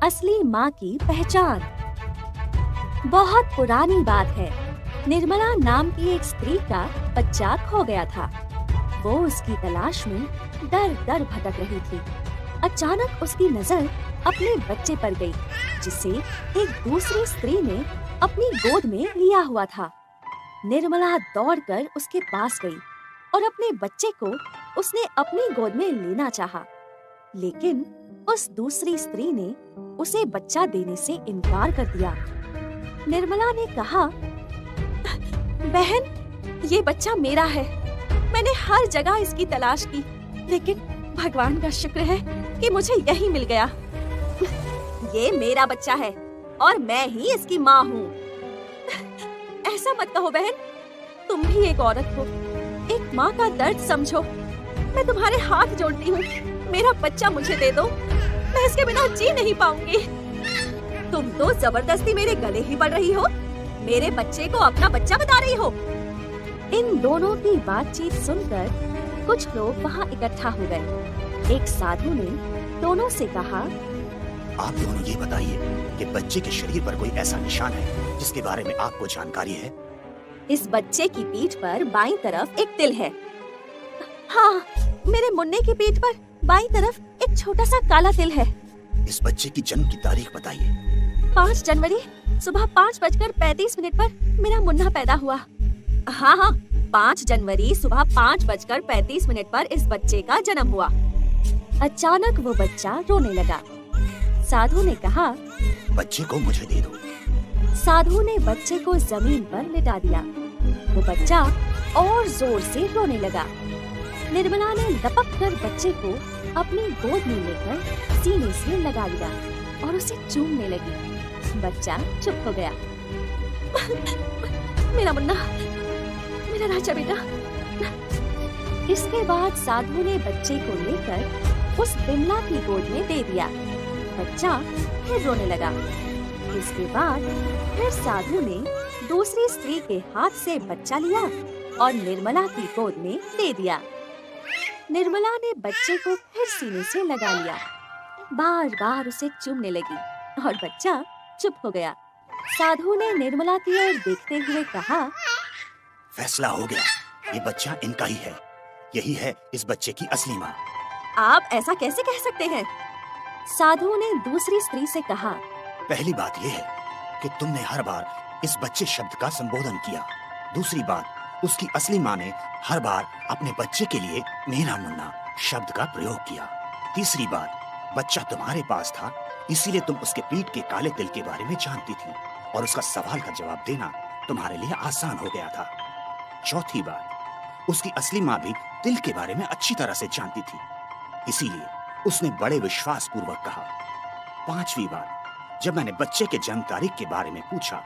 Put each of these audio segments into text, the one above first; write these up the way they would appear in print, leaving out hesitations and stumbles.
असली माँ की पहचान। बहुत पुरानी बात है। निर्मला नाम की एक स्त्री का बच्चा खो गया था। वो उसकी तलाश में दर दर भटक रही थी। अचानक उसकी नजर अपने बच्चे पर गई, जिसे एक दूसरी स्त्री ने अपनी गोद में लिया हुआ था। निर्मला दौड़कर उसके पास गई और अपने बच्चे को उसने अपनी गोद में लेना चाहा, लेकिन उस दूसरी स्त्री ने उसे बच्चा देने से इनकार कर दिया। निर्मला ने कहा, बहन, ये बच्चा मेरा है। मैंने हर जगह इसकी तलाश की, लेकिन भगवान का शुक्र है कि मुझे यही मिल गया। ये मेरा बच्चा है और मैं ही इसकी माँ हूँ। ऐसा मत कहो बहन, तुम भी एक औरत हो। एक माँ का दर्द समझो। मैं तुम्हारे हाथ जोड़ती हूँ, मेरा बच्चा मुझे दे दो। मैं इसके बिना जी नहीं पाऊंगी। तुम तो जबरदस्ती मेरे गले ही पड़ रही हो। मेरे बच्चे को अपना बच्चा बता रही हो। इन दोनों की बातचीत सुनकर कुछ लोग वहाँ इकट्ठा हो गए। एक साधु ने दोनों से कहा, आप दोनों ये बताइए कि बच्चे के शरीर पर कोई ऐसा निशान है जिसके बारे में आपको जानकारी है? इस बच्चे की पीठ पर बाईं तरफ एक तिल है। हाँ, मेरे मुन्ने की पीठ पर बाईं तरफ एक छोटा सा काला तिल है। इस बच्चे की जन्म की तारीख बताइए। 5 जनवरी सुबह 5:35 पर मेरा मुन्ना पैदा हुआ। हाँ, 5 जनवरी सुबह 5:35 पर इस बच्चे का जन्म हुआ। अचानक वो बच्चा रोने लगा। साधु ने कहा, बच्चे को मुझे दे दो। साधु ने बच्चे को जमीन पर लिटा दिया। वो बच्चा और जोर से रोने लगा। निर्मला ने लपक कर बच्चे को अपनी गोद में लेकर सीने से लगा लिया और उसे चूमने लगी। बच्चा चुप हो गया। मेरा मुन्ना, मेरा राजा बेटा। इसके बाद साधु ने बच्चे को लेकर उस बिमला की गोद में दे दिया। बच्चा फिर रोने लगा। इसके बाद फिर साधु ने दूसरी स्त्री के हाथ से बच्चा लिया और निर्मला की गोद में दे दिया। निर्मला ने बच्चे को फिर सीने से लगा लिया, बार बार उसे चूमने लगी और बच्चा चुप हो गया। साधु ने निर्मला की ओर देखते हुए कहा, फैसला हो गया, ये बच्चा इनका ही है। यही है इस बच्चे की असली माँ। आप ऐसा कैसे कह सकते हैं? साधु ने दूसरी स्त्री से कहा, पहली बात यह है कि तुमने हर बार इस बच्चे शब्द का संबोधन किया। दूसरी बात, उसकी असली माँ ने हर बार अपने बच्चे के लिए मेरा मुन्ना शब्द का प्रयोग किया। तीसरी बात, बच्चा तुम्हारे पास था, इसीलिए तुम उसके पीठ के काले तिल के बारे में जानती थी और उसका सवाल का जवाब देना तुम्हारे लिए आसान हो गया था। चौथी बात, उसकी असली माँ भी तिल के बारे में अच्छी तरह से जानती थी, इसीलिए उसने बड़े विश्वास पूर्वक कहा। पांचवी बात, जब मैंने बच्चे के जन्म तारीख के बारे में पूछा,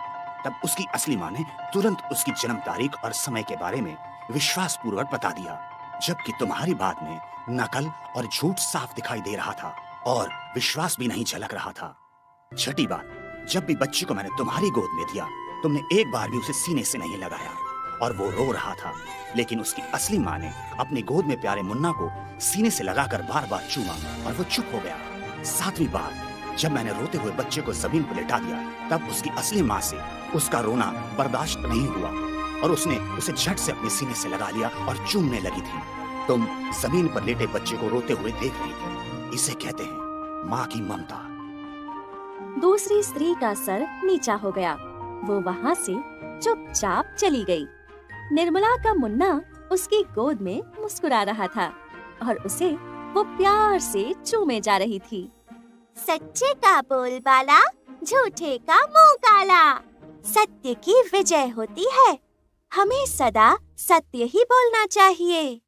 तब उसकी असली माँ ने तुरंत उसकी जन्म तारीख और समय के बारे में विश्वास पूर्वक बता दिया, जबकि तुम्हारी बात में नकल और झूठ साफ दिखाई दे रहा था और विश्वास भी नहीं झलक रहा था। छठी बात, जब भी बच्चे को मैंने तुम्हारी गोद में दिया, तुमने एक बार भी उसे सीने से नहीं लगाया और वो रो रहा था, लेकिन उसकी असली माँ ने अपनी गोद में प्यारे मुन्ना को सीने से लगाकर बार बार चूमा और वो चुप हो गया। सातवीं बात, जब मैंने रोते हुए बच्चे को जमीन पर लेटा दिया, तब उसकी असली माँ से उसका रोना बर्दाश्त नहीं हुआ और उसने उसे झट से अपने सीने से लगा लिया और चूमने लगी थी। तुम जमीन पर लेटे बच्चे को रोते हुए देख रही थी। इसे कहते हैं माँ की ममता। दूसरी स्त्री का सर नीचा हो गया। वो वहाँ से चुपचाप चली गई। निर्मला का मुन्ना उसकी गोद में मुस्कुरा रहा था और उसे वो प्यार से चूमे जा रही थी। सच्चे का बोलबाला, झूठे का मुंह काला। सत्य की विजय होती है। हमें सदा सत्य ही बोलना चाहिए।